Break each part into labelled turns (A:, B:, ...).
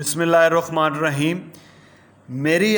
A: بسم اللہ الرحمن الرحیم۔ میری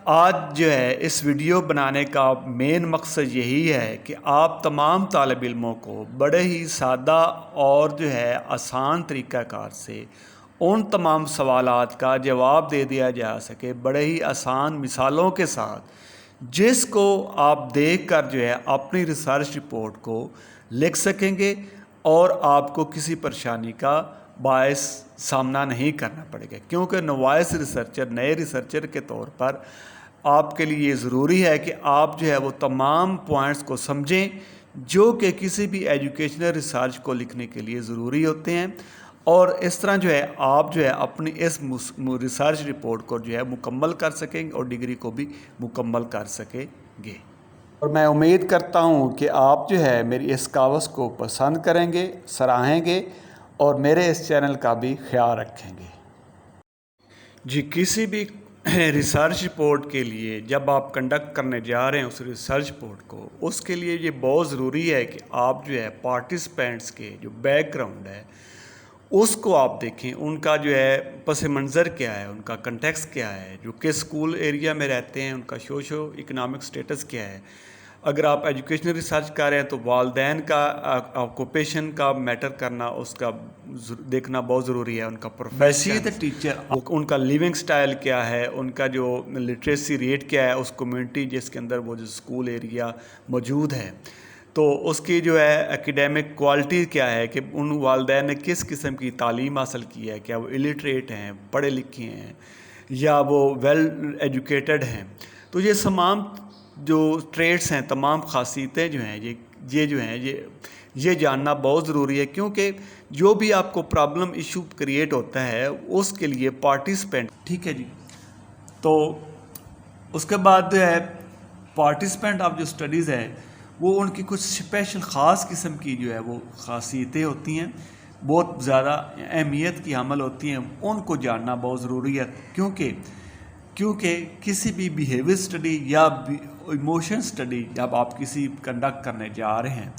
A: آج جو ہے اس ویڈیو بنانے کا مین مقصد یہی ہے کہ آپ تمام طالب علموں کو بڑے ہی سادہ اور جو ہے آسان طریقہ کار سے ان تمام سوالات کا جواب دے دیا جا سکے، بڑے ہی آسان مثالوں کے ساتھ، جس کو آپ دیکھ کر جو ہے اپنی ریسرچ رپورٹ کو لکھ سکیں گے اور آپ کو کسی پریشانی کا باعث سامنا نہیں کرنا پڑے گا، کیونکہ نوائس ریسرچر، نئے ریسرچر کے طور پر آپ کے لیے یہ ضروری ہے کہ آپ جو ہے وہ تمام پوائنٹس کو سمجھیں جو کہ کسی بھی ایجوکیشنل ریسرچ کو لکھنے کے لیے ضروری ہوتے ہیں، اور اس طرح جو ہے آپ جو ہے اپنی اس ریسرچ رپورٹ کو جو ہے مکمل کر سکیں گے اور ڈگری کو بھی مکمل کر سکیں گے۔ اور میں امید کرتا ہوں کہ آپ جو ہے میری اس کاوش کو پسند کریں گے، سراہیں گے اور میرے اس چینل کا بھی خیال رکھیں گے۔ جی، کسی بھی ریسرچ رپورٹ کے لیے جب آپ کنڈکٹ کرنے جا رہے ہیں اس ریسرچ رپورٹ کو، اس کے لیے یہ بہت ضروری ہے کہ آپ جو ہے پارٹیسپینٹس کے جو بیک گراؤنڈ ہے اس کو آپ دیکھیں، ان کا جو ہے پس منظر کیا ہے، ان کا کنٹیکسٹ کیا ہے، جو کس اسکول ایریا میں رہتے ہیں، ان کا سوشو اکنامک سٹیٹس کیا ہے۔ اگر آپ ایجوکیشنل ریسرچ کر رہے ہیں تو والدین کا آکوپیشن کا میٹر کرنا، اس کا دیکھنا بہت ضروری ہے، ان کا پروفیشن ٹیچر، ان کا لیونگ سٹائل کیا ہے، ان کا جو لٹریسی ریٹ کیا ہے اس کمیونٹی جس کے اندر وہ جو اسکول ایریا موجود ہے، تو اس کی جو ہے ایکیڈیمک کوالٹی کیا ہے کہ ان والدین نے کس قسم کی تعلیم حاصل کی ہے، کیا وہ الٹریٹ ہیں، پڑھے لکھے ہیں، یا وہ ویل ایجوکیٹڈ ہیں۔ تو یہ تمام جو ٹریٹس ہیں، تمام خاصیتیں جو ہیں، یہ جو ہیں یہ جاننا بہت ضروری ہے، کیونکہ جو بھی آپ کو پرابلم ایشو کریٹ ہوتا ہے اس کے لیے پارٹیسپینٹ، ٹھیک ہے جی، تو اس کے بعد جو ہے پارٹیسپینٹ آف جو اسٹڈیز ہے وہ ان کی کچھ اسپیشل خاص قسم کی جو ہے وہ خاصیتیں ہوتی ہیں، بہت زیادہ اہمیت کی حامل ہوتی ہیں، ان کو جاننا بہت ضروری ہے، کیونکہ کسی بھی بیہیویئر اسٹڈی یا ایموشن اسٹڈی جب آپ کسی کنڈکٹ کرنے جا رہے ہیں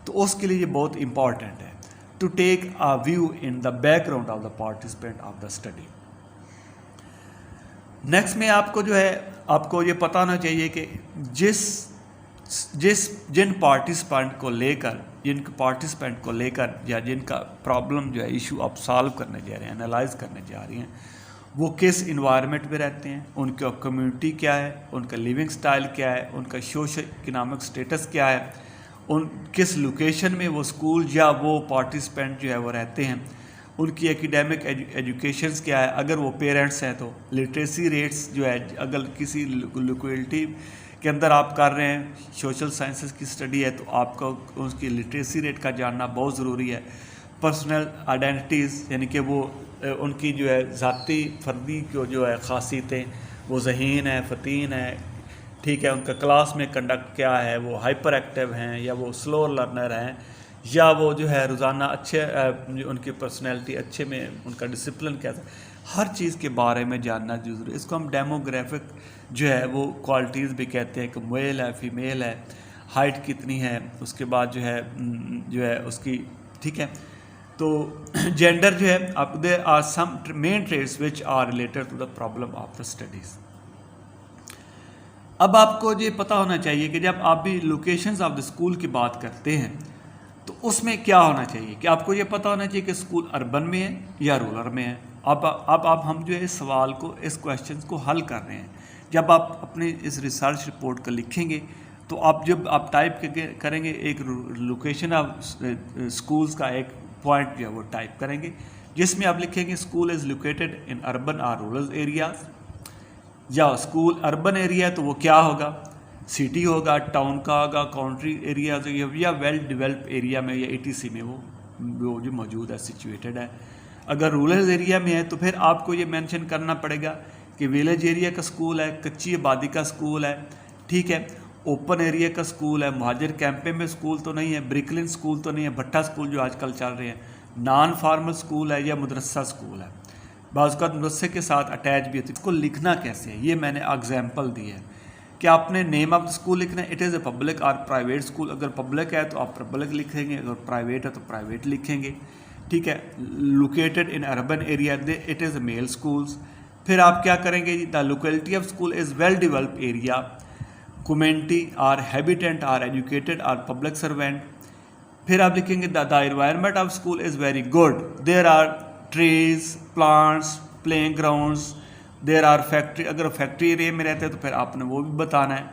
A: تو اس کے لیے یہ بہت امپورٹنٹ ہے to take a view in the background of the participant of the study. Next میں آپ کو جو ہے آپ کو یہ پتہ ہونا چاہیے کہ جن پارٹیسپینٹ کو لے کر یا جن کا پرابلم جو ہے ایشو آپ سالو کرنے جا رہے ہیں، انالائز کرنے جا رہی ہیں، وہ کس انوائرمنٹ میں رہتے ہیں، ان کا کمیونٹی کیا ہے، ان کا لیونگ سٹائل کیا ہے، ان کا سوشل اکنامک سٹیٹس کیا ہے، ان کس لوکیشن میں وہ اسکول یا وہ پارٹیسپینٹ جو ہے وہ رہتے ہیں، ان کی ایکیڈیمک ایجوکیشنز کیا ہے، اگر وہ پیرنٹس ہیں تو لٹریسی ریٹس جو ہے، اگر کسی لوکیلٹی کے اندر آپ کر رہے ہیں سوشل سائنسز کی اسٹڈی ہے تو آپ کو اس کی لٹریسی ریٹ کا جاننا بہت ضروری ہے۔ پرسنل آئیڈینٹیز، یعنی کہ وہ ان کی جو ہے ذاتی فردی جو ہے خاصیتیں، وہ ذہین ہے، فطین ہے، ٹھیک ہے، ان کا کلاس میں کنڈکٹ کیا ہے، وہ ہائپر ایکٹیو ہیں یا وہ سلو لرنر ہیں، یا وہ جو ہے روزانہ اچھے ان کی پرسنالٹی اچھے میں، ان کا ڈسپلن کیسا، ہر چیز کے بارے میں جاننا ضروری ہے۔ اس کو ہم ڈیموگرافک جو ہے وہ کوالٹیز بھی کہتے ہیں کہ میل ہے، فیمیل ہے، ہائٹ کتنی ہے، اس کے بعد جو ہے اس کی، ٹھیک ہے، تو جینڈر جو ہے there are some main traits which are related to the problem of the studies. اب آپ کو یہ پتہ ہونا چاہیے کہ جب آپ بھی لوکیشنز آف دا اسکول کی بات کرتے ہیں تو اس میں کیا ہونا چاہیے کہ آپ کو یہ پتہ ہونا چاہیے کہ اسکول اربن میں ہے یا رورل میں ہے۔ اب ہم جو ہے اس سوال کو، اس کویشچنز کو حل کر رہے ہیں۔ جب آپ اپنے اس ریسرچ رپورٹ کو لکھیں گے تو جب آپ ٹائپ کریں گے ایک لوکیشن آف اسکولز کا ایک پوائنٹ جو ہے وہ ٹائپ کریں گے، جس میں آپ لکھیں گے school is located in urban اور رورل ایریاز، یا اسکول اربن ایریا ہے تو وہ کیا ہوگا، سٹی ہوگا، ٹاؤن کا ہوگا، کاؤنٹری ایریاز یا ویل ڈیولپ ایریا میں یا ETC میں وہ جو موجود ہے، سچویٹڈ ہے۔ اگر رورل ایریا میں ہے تو پھر آپ کو یہ مینشن کرنا پڑے گا کہ ویلیج ایریا کا اسکول ہے، کچی آبادی کا اسکول ہے، ٹھیک ہے، اوپن ایریا کا اسکول ہے، مہاجر کیمپے میں اسکول تو نہیں ہے، بریکلن اسکول تو نہیں ہے، بھٹا اسکول جو آج کل چل رہے ہیں، نان فارمل اسکول ہے یا مدرسہ اسکول ہے، بعض اوقات مدرسے کے ساتھ اٹیچ بھی ہوتی ہے۔ اس کو لکھنا کیسے ہے، یہ میں نے اگزامپل دی ہے کہ آپ نے نیم آف دا اسکول لکھنا ہے، اٹ از اے پبلک اور پرائیویٹ اسکول، اگر پبلک ہے تو آپ پبلک لکھیں گے، اگر پرائیویٹ ہے تو پرائیویٹ لکھیں گے، ٹھیک ہے. Located in urban area it is male schools. پھر آپ کیا کریں گے جی, the locality of school is well develop area, community are habitant are educated are public servant. پھر آپ لکھیں گے the environment of school is very good, there are trees, plants, playing grounds, there are factory. اگر factory area میں رہتے ہیں تو پھر آپ نے وہ بھی بتانا ہے,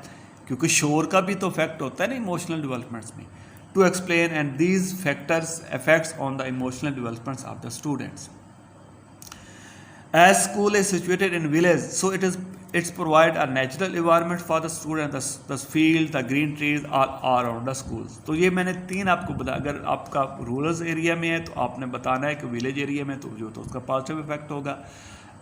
A: کیونکہ شور کا بھی تو افیکٹ ہوتا ہے نا ایموشنل ڈیولپمنٹس میں. To explain and these factors affects on the emotional developments of the students. As school is situated in village, so it's provide a natural environment for the student. The field, the green trees are around the schools. تو یہ میں نے 3 آپ کو بتایا. اگر آپ کا رورل ایریا میں ہے تو آپ نے بتانا ہے کہ ویلیج ایریا میں تو جو تو اس کا پازیٹیو افیکٹ ہوگا.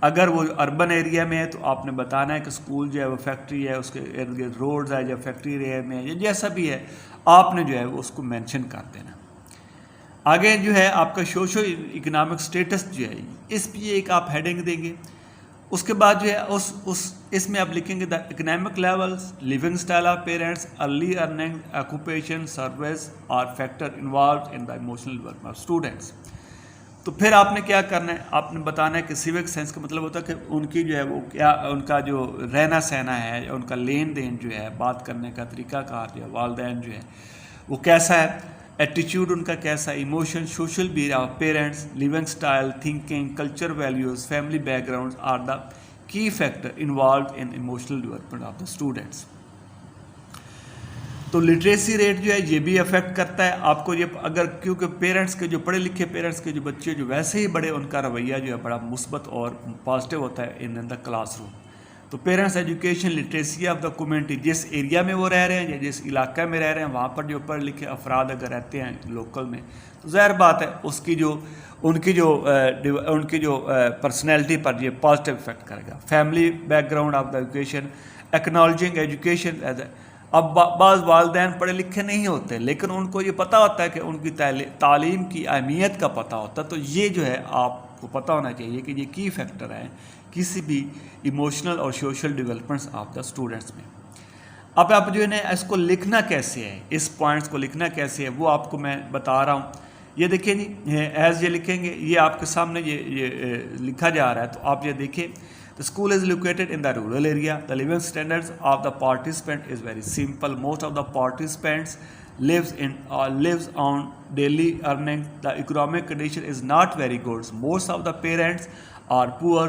A: اگر وہ اربن ایریا میں ہے تو آپ نے بتانا ہے کہ اسکول جو ہے وہ فیکٹری ہے, اس کے ارد گرد روڈز ہے, یا فیکٹری ایریا میں ہے, یا جیسا بھی ہے آپ نے جو ہے وہ اس کو مینشن کر دینا. آگے جو ہے آپ کا سوشو اکنامک سٹیٹس جو ہے اس پہ ایک آپ ہیڈنگ دیں گے. اس کے بعد جو ہے اس میں آپ لکھیں گے the economic levels, living style of parents, early earning, occupation, service are factor involved in the emotional development of students. تو پھر آپ نے کیا کرنا ہے, آپ نے بتانا ہے کہ سیوک سینس کا مطلب ہوتا ہے کہ ان کی جو ہے وہ کیا, ان کا جو رہنا سہنا ہے, ان کا لین دین جو ہے, بات کرنے کا طریقہ کار جو ہے, والدین جو ہے وہ کیسا ہے, ایٹیچیوڈ ان کا کیسا, emotion, social behaviour of parents, living style, thinking, culture values, family backgrounds are the key factor involved in emotional development of the students. تو لٹریسی ریٹ جو ہے یہ بھی افیکٹ کرتا ہے آپ کو. یہ اگر کیونکہ پیرنٹس کے جو پڑھے لکھے پیرنٹس کے جو بچے جو ویسے ہی بڑے, ان کا رویہ جو ہے بڑا مثبت اور پازیٹیو ہوتا ہے ان دا کلاس روم. تو parents education literacy of the community, جس ایریا میں وہ رہ رہے ہیں یا جس علاقہ میں رہ رہے ہیں وہاں پر جو پڑھے لکھے افراد اگر رہتے ہیں لوکل میں, تو ظاہر بات ہے اس کی جو ان کی جو پرسنالٹی پر یہ پازیٹیو افیکٹ کرے گا. Family background of the education, acknowledging education as a. اب بعض والدین پڑھے لکھے نہیں ہوتے لیکن ان کو یہ پتہ ہوتا ہے کہ ان کی تعلیم کی اہمیت کا پتہ ہوتا ہے. تو یہ جو ہے آپ کو پتہ ہونا چاہیے کہ یہ کی فیکٹر ہیں کسی بھی ایموشنل اور social developments of the students میں. اب آپ جو ہے نا اس کو لکھنا کیسے ہے, اس پوائنٹس کو لکھنا کیسے ہے وہ آپ کو میں بتا رہا ہوں. یہ دیکھیں جی, ایز یہ لکھیں گے, یہ آپ کے سامنے یہ لکھا جا رہا ہے, تو آپ یہ دیکھیں. The school is located in the rural area. The living standards of the participant is very simple. Most of the participants lives on daily earning. The economic condition is not very good. Most of the parents are poor.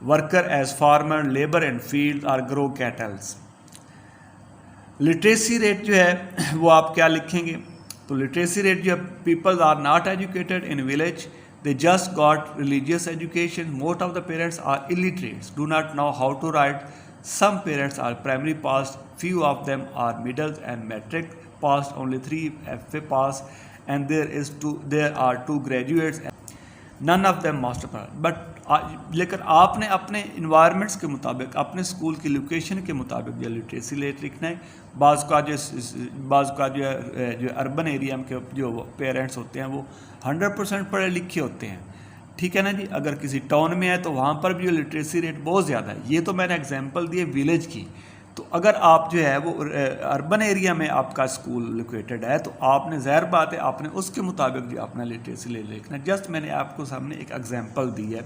A: Worker as farmer, labor in field or grow cattle. Literacy rate جو ہے وہ آپ کیا لکھیں گے, تو literacy rate جو ہے people are not educated in village, they just got religious education. Most of the parents are illiterate, do not know how to write. Some parents are primary passed, few of them are middle and matric passed, only 3 FA pass, and there are 2 graduates, none of them master pass. But لیکن آپ نے اپنے environments کے مطابق, اپنے school کی location کے مطابق جو لٹریسی ریٹ لکھنا ہے. بعض کا جو ہے جو اربن ایریا کے جو پیرنٹس ہوتے ہیں وہ 100% پڑھے لکھے ہوتے ہیں, ٹھیک ہے نا جی. اگر کسی ٹاؤن میں ہے تو وہاں پر بھی جو لٹریسی ریٹ بہت زیادہ ہے. یہ تو میں نے ایگزامپل دی ہے ویلیج کی. تو اگر آپ جو ہے وہ اربن ایریا میں آپ کا اسکول لوکیٹڈ ہے تو آپ نے ظاہر بات ہے آپ نے اس کے مطابق جو اپنا لٹریسی ریٹ لکھنا ہے. جسٹ میں نے آپ کو سامنے ایک ایگزامپل دی ہے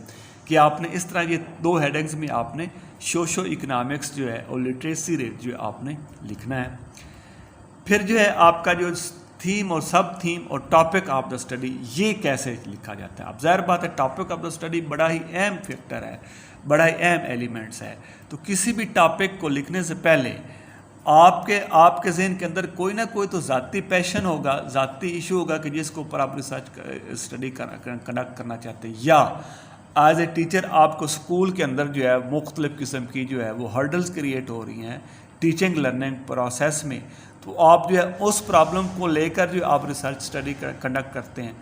A: کہ آپ نے اس طرح یہ 2 ہیڈنگز میں آپ نے سوشو اکنامکس جو ہے اور لٹریسی ریٹ جو ہے آپ نے لکھنا ہے. پھر جو ہے آپ کا جو تھیم اور سب تھیم اور ٹاپک آف دا اسٹڈی یہ کیسے لکھا جاتا ہے. اب ظاہر بات ہے ٹاپک آف دا اسٹڈی بڑا ہی اہم فیکٹر ہے, بڑا ہی اہم ایلیمنٹس ہے. تو کسی بھی ٹاپک کو لکھنے سے پہلے آپ کے ذہن کے اندر کوئی نہ کوئی تو ذاتی پیشن ہوگا, ذاتی ایشو ہوگا کہ جس کے اوپر آپ ریسرچ اسٹڈی کنڈکٹ کرنا چاہتے ہیں, یا ایز اے ٹیچر آپ کو اسکول کے اندر جو ہے مختلف قسم کی جو ہے وہ ہرڈلز کریٹ ہو رہی ہیں ٹیچنگ لرننگ پروسیس میں. تو آپ جو ہے اس پرابلم کو لے کر جو آپ ریسرچ اسٹڈی کنڈکٹ کرتے ہیں.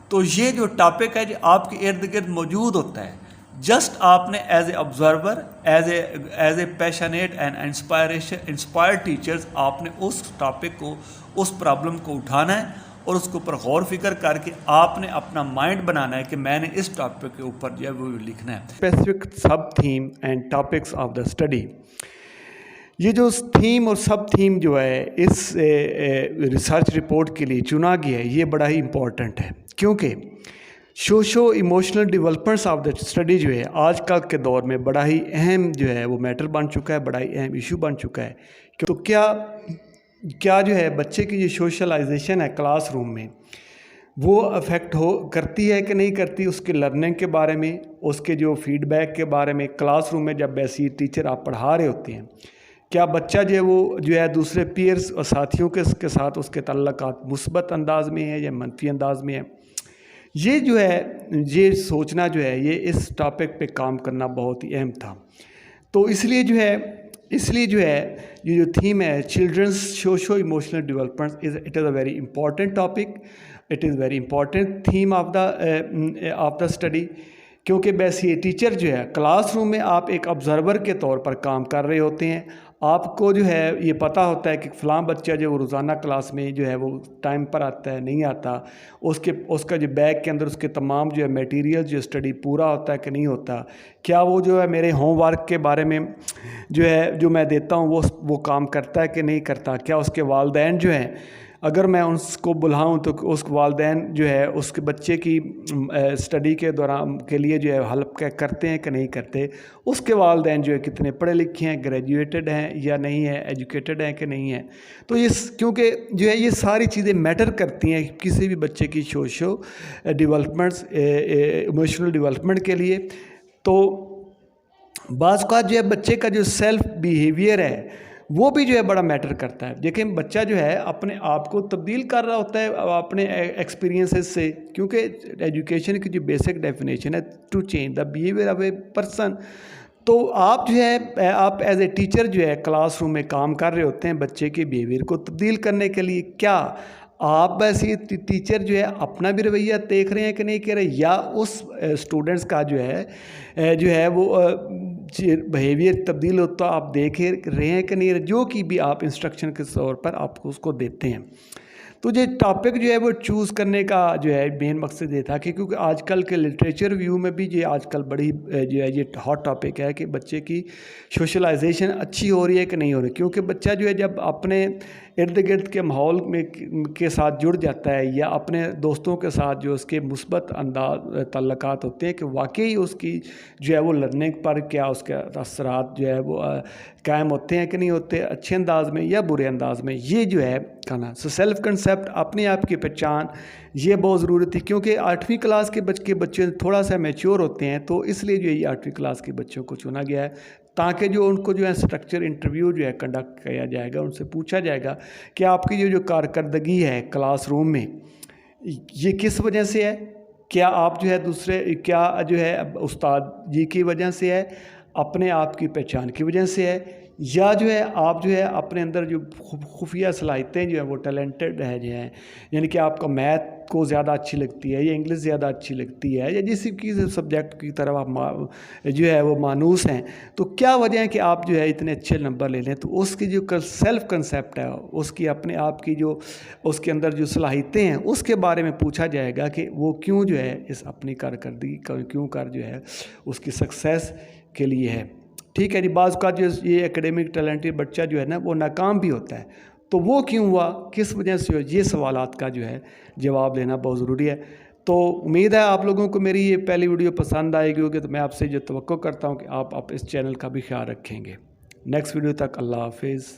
A: تو یہ جو ٹاپک ہے جو آپ کے ارد گرد موجود ہوتا ہے, جسٹ آپ نے as a observer, as a passionate and inspired teachers آپ نے اس ٹاپک کو, اس پرابلم کو اٹھانا ہے اور اس کے اوپر غور فکر کر کے آپ نے اپنا مائنڈ بنانا ہے کہ میں نے اس ٹاپک کے اوپر جو ہے وہ لکھنا ہے. Specific sub theme and topics of the study. یہ جو تھیم اور سب تھیم جو ہے اس ریسرچ رپورٹ کے لیے چنا گیا ہے یہ بڑا ہی امپورٹنٹ ہے, کیونکہ social emotional developments of the study جو ہے آج کل کے دور میں بڑا ہی اہم جو ہے وہ میٹر بن چکا ہے، بڑا ہی اہم ایشو بن چکا ہے. تو کیا جو ہے بچے کی جو سوشلائزیشن ہے کلاس روم میں وہ افیکٹ کرتی ہے کہ نہیں کرتی، اس کے لرننگ کے بارے میں، اس کے جو فیڈ بیک کے بارے میں. کلاس روم میں جب ایسی ٹیچر آپ پڑھا رہے ہوتے ہیں، کیا بچہ جو ہے دوسرے پیئرز اور ساتھیوں کے ساتھ اس کے تعلقات مثبت انداز میں ہیں یا منفی انداز میں ہیں. یہ جو ہے یہ سوچنا جو ہے یہ اس ٹاپک پہ کام کرنا بہت ہی اہم تھا. تو اس لیے جو ہے یہ جو تھیم ہے childrens socio emotional development it is a very important topic, it is very important theme of the study. کیونکہ بیسی ٹیچر جو ہے کلاس روم میں آپ ایک آبزرور کے طور پر کام کر رہے ہوتے ہیں. آپ کو جو ہے یہ پتہ ہوتا ہے کہ فلاں بچہ جو روزانہ کلاس میں جو ہے وہ ٹائم پر آتا ہے نہیں آتا، اس کا جو بیگ کے اندر اس کے تمام جو ہے میٹیریل جو اسٹڈی پورا ہوتا ہے کہ نہیں ہوتا، کیا وہ جو ہے میرے ہوم ورک کے بارے میں جو میں دیتا ہوں وہ کام کرتا ہے کہ نہیں کرتا، کیا اس کے والدین جو ہیں اگر میں اس کو بلاؤں تو اس والدین جو ہے اس کے بچے کی اسٹڈی کے دوران کے لیے جو ہے ہیلپ کرتے ہیں کہ نہیں کرتے، اس کے والدین جو ہے کتنے پڑھے لکھے ہیں، گریجویٹڈ ہیں یا نہیں ہیں، ایجوکیٹڈ ہیں کہ نہیں ہیں. تو کیونکہ جو ہے یہ ساری چیزیں میٹر کرتی ہیں کسی بھی بچے کی سوشو ڈیولپمنٹس ایموشنل ڈیولپمنٹ کے لیے. تو بعض اوقات جو ہے بچے کا جو سیلف بیہیویئر ہے وہ بھی جو ہے بڑا میٹر کرتا ہے. دیکھیں بچہ جو ہے اپنے آپ کو تبدیل کر رہا ہوتا ہے اپنے ایکسپیرینسز سے، کیونکہ ایجوکیشن کی جو بیسک ڈیفینیشن ہے to change the behaviour of a person. تو آپ جو ہے آپ ایز اے ٹیچر جو ہے کلاس روم میں کام کر رہے ہوتے ہیں بچے کے بیہیویئر کو تبدیل کرنے کے لیے. کیا آپ ایسی ٹیچر جو ہے اپنا بھی رویہ دیکھ رہے ہیں کہ نہیں کر رہے، یا اس اسٹوڈنٹس کا جو ہے وہ بیہیویئر تبدیل ہوتا آپ دیکھ رہے ہیں کہ نہیں، جو کہ بھی آپ انسٹرکشن کے طور پر آپ اس کو دیتے ہیں. تو یہ ٹاپک جو ہے وہ چوز کرنے کا جو ہے مین مقصد یہ تھا کہ کیونکہ آج کل کے لٹریچر ویو میں بھی یہ آج کل بڑی جو ہے یہ ہاٹ ٹاپک ہے کہ بچے کی سوشلائزیشن اچھی ہو رہی ہے کہ نہیں ہو رہی. کیونکہ بچہ جو ہے جب اپنے ارد گرد کے ماحول کے ساتھ جڑ جاتا ہے یا اپنے دوستوں کے ساتھ جو اس کے مثبت تعلقات ہوتے ہیں کہ واقعی اس کی جو ہے وہ لرننگ پر کیا اس کے اثرات جو ہے وہ قائم ہوتے ہیں کہ نہیں ہوتے، اچھے انداز میں یا برے انداز میں. یہ جو ہے کہنا سیلف کنسیپٹ اپنے آپ کی پہچان یہ بہت ضروری تھی. کیونکہ 8ویں کلاس کے بچے تھوڑا سا میچور ہوتے ہیں، تو اس لیے جو ہے یہ 8ویں کلاس کے بچوں کو چنا گیا ہے تاکہ جو ان کو جو ہے اسٹرکچر انٹرویو جو ہے کنڈکٹ کیا جائے گا، ان سے پوچھا جائے گا کہ آپ کی جو کارکردگی ہے کلاس روم میں یہ کس وجہ سے ہے. کیا آپ جو ہے کیا جو ہے استاد جی کی وجہ سے ہے، اپنے آپ کی پہچان کی وجہ سے ہے، یا جو ہے آپ جو ہے اپنے اندر جو خفیہ صلاحیتیں جو ہیں وہ ٹیلنٹڈ ہے جو ہیں، یعنی کہ آپ کا میتھ کو زیادہ اچھی لگتی ہے یا انگلش زیادہ اچھی لگتی ہے یا جس کسی سبجیکٹ کی طرف آپ جو ہے وہ مانوس ہیں. تو کیا وجہ ہے کہ آپ جو ہے اتنے اچھے نمبر لے لیں. تو اس کی جو سیلف کنسیپٹ ہے، اس کی اپنے آپ کی جو اس کے اندر جو صلاحیتیں ہیں اس کے بارے میں پوچھا جائے گا کہ وہ کیوں جو ہے اس اپنی کارکردگی کیوں کر جو ہے اس کی سکسیس کے لیے ہے. ٹھیک ہے جی. بعض اوقات جو یہ اکیڈمک ٹیلنٹڈ بچہ جو ہے نا وہ ناکام بھی ہوتا ہے، تو وہ کیوں ہوا، کس وجہ سے ہوا، یہ سوالات کا جو ہے جواب لینا بہت ضروری ہے. تو امید ہے آپ لوگوں کو میری یہ پہلی ویڈیو پسند آئے گی ہوگی. تو میں آپ سے جو توقع کرتا ہوں کہ آپ اس چینل کا بھی خیال رکھیں گے. نیکسٹ ویڈیو تک اللہ حافظ.